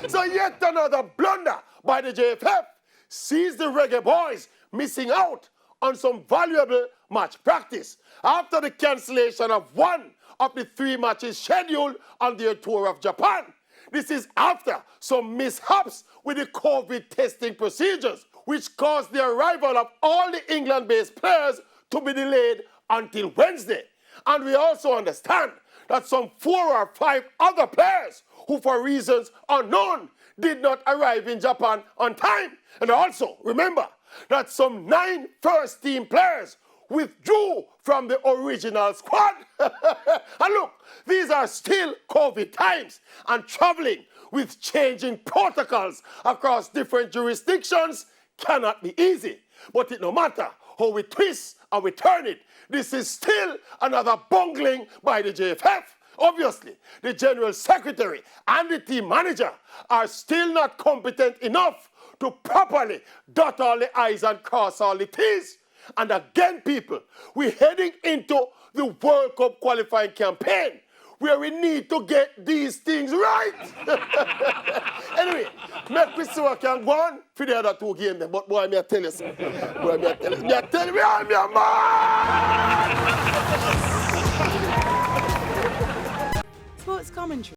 So yet another blunder by the JFF sees the Reggae Boys missing out on some valuable match practice after the cancellation of one of the 3 matches scheduled on their tour of Japan. This is after some mishaps with the COVID testing procedures, which caused the arrival of all the England-based players to be delayed until Wednesday. And we also understand that some 4 or 5 other players who, for reasons unknown, did not arrive in Japan on time. And also, remember that some 9 first-team players withdrew from the original squad. And look, these are still COVID times, and traveling with changing protocols across different jurisdictions cannot be easy. But it no matter how we twist and we turn it, this is still another bungling by the JFF. Obviously, the General Secretary and the team manager are still not competent enough to properly dot all the I's and cross all the T's. And again, people, we're heading into the World Cup qualifying campaign where we need to get these things right. Anyway, make we see what can go on for the other 2 games. But boy, me I tell you something. Boy, me I tell you, me I'm your man! Sports commentary.